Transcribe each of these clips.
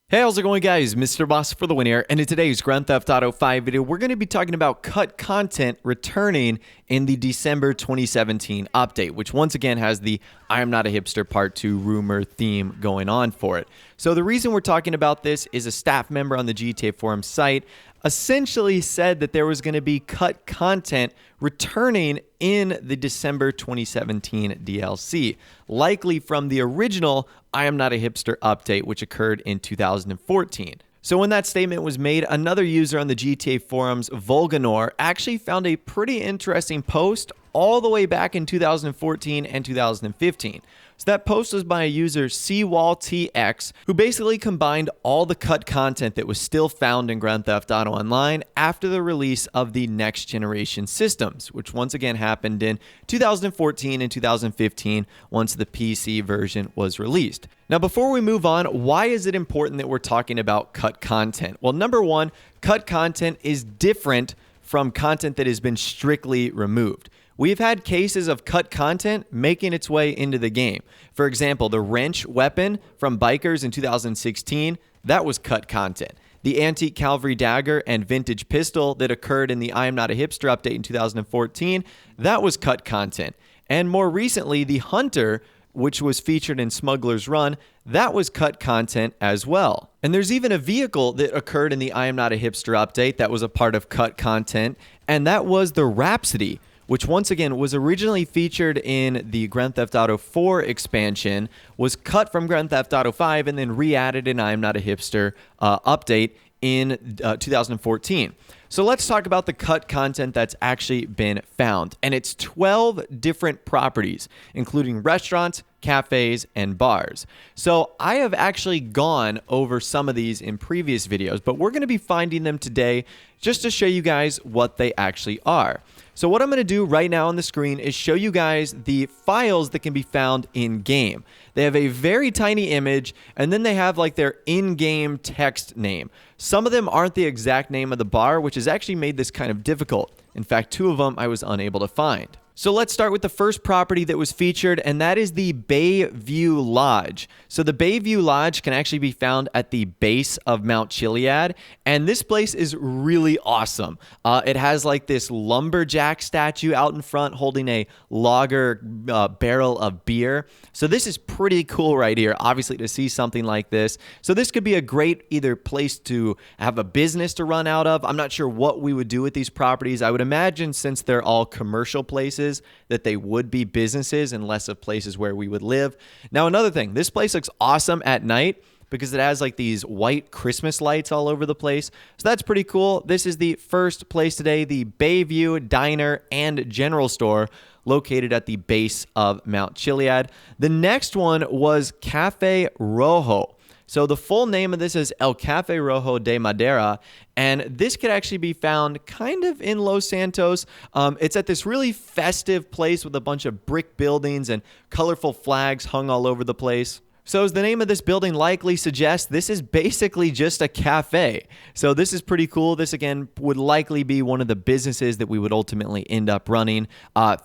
Hey, how's it going, guys? Mr. Boss for the win here, and in today's Grand Theft Auto 5 video, we're going to be talking about cut content returning in the December 2017 update, which once again has the I Am Not a Hipster Part 2 rumor theme going on for it. So the reason we're talking about this is a staff member on the GTA Forum site essentially said that there was going to be cut content returning in the December 2017 DLC, likely from the original I Am Not a Hipster update, which occurred in 2014. So when that statement was made, another user on the GTA forums, Volganor, actually found a pretty interesting post all the way back in 2014 and 2015. So that post was by a user, CWallTX, who basically combined all the cut content that was still found in Grand Theft Auto Online after the release of the next generation systems, which once again happened in 2014 and 2015 once the PC version was released. Now, before we move on, why is it important that we're talking about cut content? Well, number one, cut content is different from content that has been strictly removed. We've had cases of cut content making its way into the game. For example, the wrench weapon from Bikers in 2016, that was cut content. The antique cavalry dagger and vintage pistol that occurred in the I Am Not a Hipster update in 2014, that was cut content. And more recently, the hunter, which was featured in Smuggler's Run, that was cut content as well. And there's even a vehicle that occurred in the I Am Not a Hipster update that was a part of cut content, and that was the Rhapsody, which once again was originally featured in the Grand Theft Auto 4 expansion, was cut from Grand Theft Auto 5, and then re-added in I Am Not a Hipster update in 2014. So let's talk about the cut content that's actually been found. And it's 12 different properties, including restaurants, cafes, and bars. So I have actually gone over some of these in previous videos, but we're going to be finding them today just to show you guys what they actually are. So what I'm going to do right now on the screen is show you guys the files that can be found in-game. They have a very tiny image, and then they have like their in-game text name. Some of them aren't the exact name of the bar, which has actually made this kind of difficult. In fact, two of them I was unable to find. So let's start with the first property that was featured, and that is the Bayview Lodge. So the Bayview Lodge can actually be found at the base of Mount Chiliad, and this place is really awesome. It has like this lumberjack statue out in front holding a lager barrel of beer. So this is pretty cool right here, obviously, to see something like this. So this could be a great either place to have a business to run out of. I'm not sure what we would do with these properties. I would imagine since they're all commercial places, that they would be businesses and less of places where we would live. Now, another thing, this place looks awesome at night because it has like these white Christmas lights all over the place. So that's pretty cool. This is the first place today, the Bayview Diner and General Store, located at the base of Mount Chiliad. The next one was Cafe Rojo. So the full name of this is El Cafe Rojo de Madera, and this could actually be found kind of in Los Santos. It's at this really festive place with a bunch of brick buildings and colorful flags hung all over the place. So as the name of this building likely suggests, this is basically just a cafe. So this is pretty cool. This, again, would likely be one of the businesses that we would ultimately end up running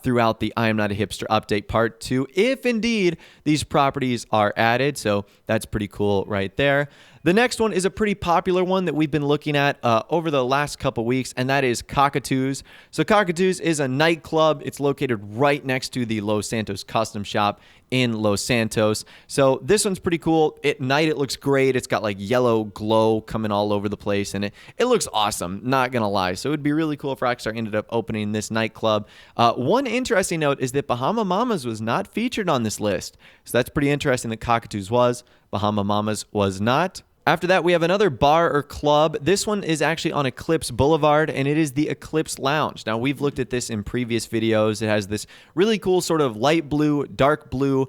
throughout the I Am Not a Hipster update part 2, if indeed these properties are added. So that's pretty cool right there. The next one is a pretty popular one that we've been looking at over the last couple weeks, and that is Cockatoos. So Cockatoos is a nightclub. It's located right next to the Los Santos Custom Shop in Los Santos. So this one's pretty cool. At night, it looks great. It's got like yellow glow coming all over the place, and it looks awesome, not gonna lie. So it would be really cool if Rockstar ended up opening this nightclub. One interesting note is that Bahama Mamas was not featured on this list. So that's pretty interesting that Cockatoos was. Bahama Mamas was not. After that, we have another bar or club. This one is actually on Eclipse Boulevard, and it is the Eclipse Lounge. Now, we've looked at this in previous videos. It has this really cool sort of light blue, dark blue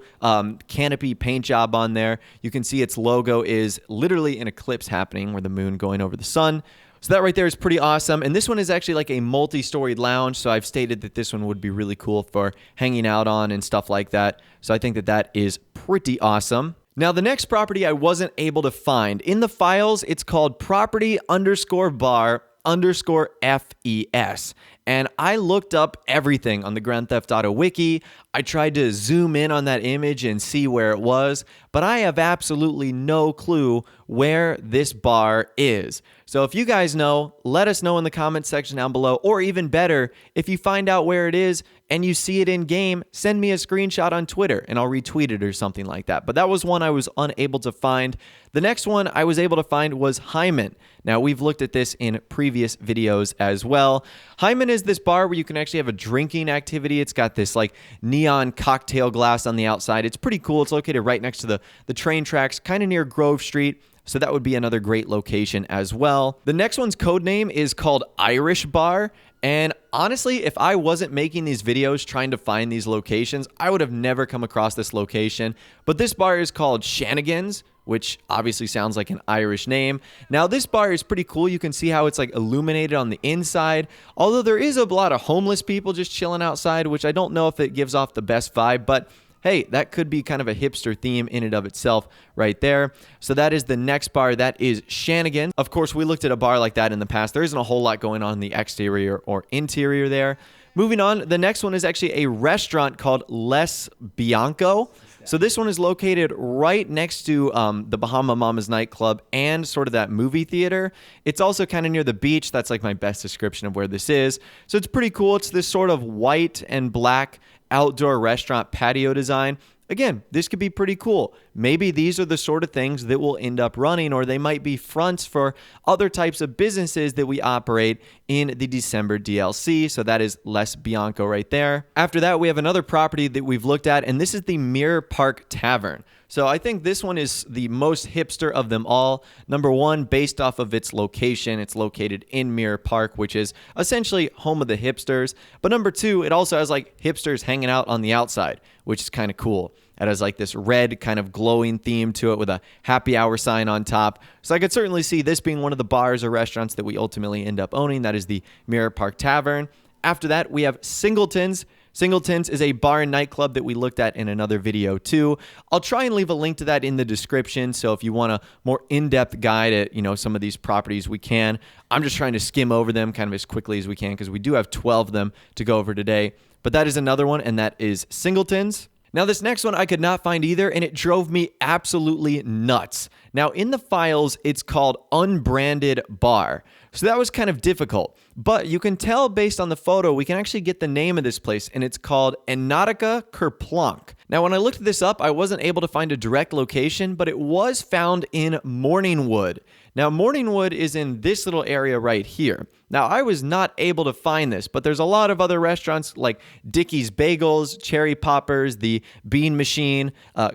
canopy paint job on there. You can see its logo is literally an eclipse happening, where the moon going over the sun. So that right there is pretty awesome. And this one is actually like a multi-storied lounge. So I've stated that this one would be really cool for hanging out on and stuff like that. So I think that that is pretty awesome. Now, the next property I wasn't able to find. In the files, it's called property_bar_FES. And I looked up everything on the Grand Theft Auto Wiki. I tried to zoom in on that image and see where it was, but I have absolutely no clue where this bar is. So if you guys know, let us know in the comments section down below, or even better, if you find out where it is and you see it in game, send me a screenshot on Twitter and I'll retweet it or something like that. But that was one I was unable to find. The next one I was able to find was Hyman. Now, we've looked at this in previous videos as well. Hyman is this bar where you can actually have a drinking activity. It's got this like neon cocktail glass on the outside. It's pretty cool. It's located right next to the train tracks, kind of near Grove Street. So that would be another great location as well. The next one's code name is called Irish Bar. And honestly, if I wasn't making these videos trying to find these locations, I would have never come across this location. But this bar is called Shanigan's, which obviously sounds like an Irish name. Now, this bar is pretty cool. You can see how it's like illuminated on the inside. Although there is a lot of homeless people just chilling outside, which I don't know if it gives off the best vibe, but hey, that could be kind of a hipster theme in and of itself right there. So that is the next bar. That is Shanigan. Of course, we looked at a bar like that in the past. There isn't a whole lot going on in the exterior or interior there. Moving on, the next one is actually a restaurant called Les Bianco. So this one is located right next to the Bahama Mamas nightclub and sort of that movie theater. It's also kind of near the beach. That's like my best description of where this is. So it's pretty cool. It's this sort of white and black outdoor restaurant patio design. Again, this could be pretty cool. Maybe these are the sort of things that will end up running, or they might be fronts for other types of businesses that we operate in the December DLC. So that is Les Bianco right there. After that, we have another property that we've looked at, and this is the Mirror Park Tavern. So I think this one is the most hipster of them all. Number one, based off of its location. It's located in Mirror Park, which is essentially home of the hipsters. But number two, it also has like hipsters hanging out on the outside, which is kind of cool. It has like this red kind of glowing theme to it with a happy hour sign on top. So I could certainly see this being one of the bars or restaurants that we ultimately end up owning. That is the Mirror Park Tavern. After that, we have Singleton's. Singleton's is a bar and nightclub that we looked at in another video too. I'll try and leave a link to that in the description. So if you want a more in-depth guide at, some of these properties, we can. I'm just trying to skim over them kind of as quickly as we can because we do have 12 of them to go over today. But that is another one, and that is Singleton's. Now, this next one I could not find either, and it drove me absolutely nuts. Now, in the files, it's called Unbranded Bar. So that was kind of difficult. But you can tell based on the photo, we can actually get the name of this place, and it's called Enotica Kerplunk. Now, when I looked this up, I wasn't able to find a direct location, but it was found in Morningwood. Now, Morningwood is in this little area right here. Now, I was not able to find this, but there's a lot of other restaurants like Dickie's Bagels, Cherry Poppers, the Bean Machine,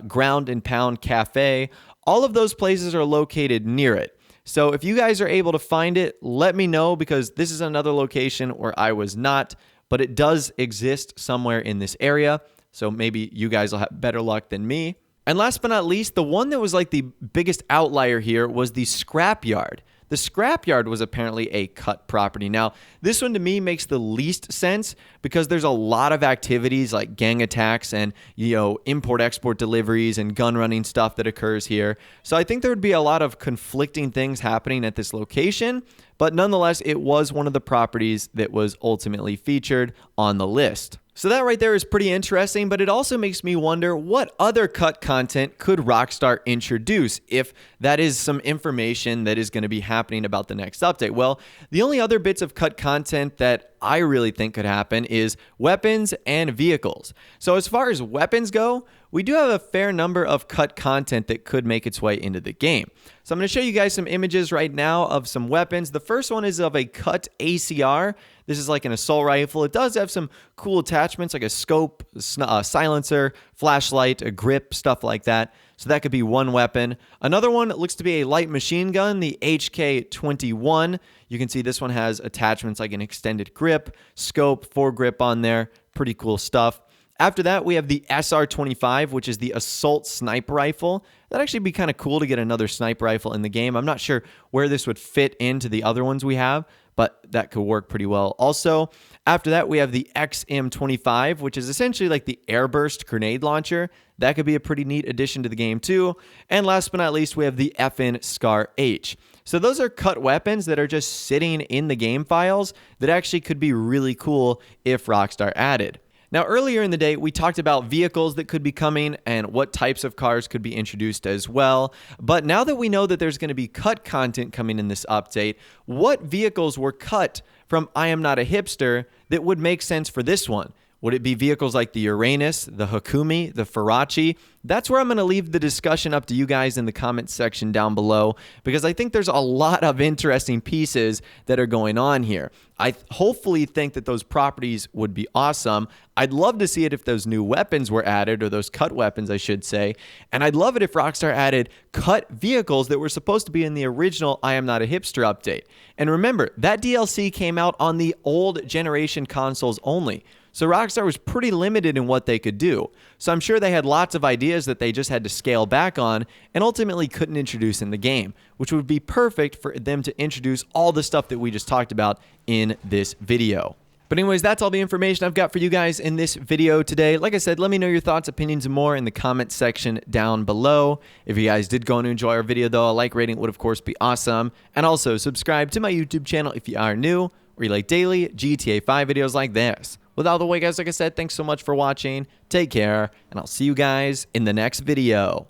Ground and Pound Cafe. All of those places are located near it. So if you guys are able to find it, let me know, because this is another location where I was not, but it does exist somewhere in this area. So maybe you guys will have better luck than me. And last but not least, the one that was like the biggest outlier here was the Scrapyard. The Scrapyard was apparently a cut property. Now, this one to me makes the least sense because there's a lot of activities like gang attacks and, import-export deliveries and gun running stuff that occurs here. So I think there would be a lot of conflicting things happening at this location, but nonetheless, it was one of the properties that was ultimately featured on the list. So that right there is pretty interesting, but it also makes me wonder what other cut content could Rockstar introduce if that is some information that is going to be happening about the next update. Well, the only other bits of cut content that I really think could happen is weapons and vehicles. So as far as weapons go, we do have a fair number of cut content that could make its way into the game. So I'm going to show you guys some images right now of some weapons. The first one is of a cut ACR. This is like an assault rifle. It does have some cool attachments like a scope, a silencer, flashlight, a grip, stuff like that. So that could be one weapon. Another one looks to be a light machine gun, the HK-21. You can see this one has attachments like an extended grip, scope, foregrip on there. Pretty cool stuff. After that, we have the SR-25, which is the assault sniper rifle. That'd actually be kind of cool to get another sniper rifle in the game. I'm not sure where this would fit into the other ones we have, but that could work pretty well. Also, after that, we have the XM25, which is essentially like the airburst grenade launcher. That could be a pretty neat addition to the game too. And last but not least, we have the FN Scar H. So those are cut weapons that are just sitting in the game files that actually could be really cool if Rockstar added. Now, earlier in the day, we talked about vehicles that could be coming and what types of cars could be introduced as well. But now that we know that there's going to be cut content coming in this update, what vehicles were cut from I Am Not a Hipster that would make sense for this one? Would it be vehicles like the Uranus, the Hakumi, the Farachi? That's where I'm going to leave the discussion up to you guys in the comments section down below, because I think there's a lot of interesting pieces that are going on here. I hopefully think that those properties would be awesome. I'd love to see it if those new weapons were added, or those cut weapons, I should say. And I'd love it if Rockstar added cut vehicles that were supposed to be in the original I Am Not a Hipster update. And remember, that DLC came out on the old generation consoles only. So Rockstar was pretty limited in what they could do. So I'm sure they had lots of ideas that they just had to scale back on and ultimately couldn't introduce in the game, which would be perfect for them to introduce all the stuff that we just talked about in this video. But anyways, that's all the information I've got for you guys in this video today. Like I said, let me know your thoughts, opinions, and more in the comment section down below. If you guys did go and enjoy our video, though, a like rating would, of course, be awesome. And also, subscribe to my YouTube channel if you are new, or you like daily GTA 5 videos like this. With all the way, guys, like I said, thanks so much for watching. Take care, and I'll see you guys in the next video.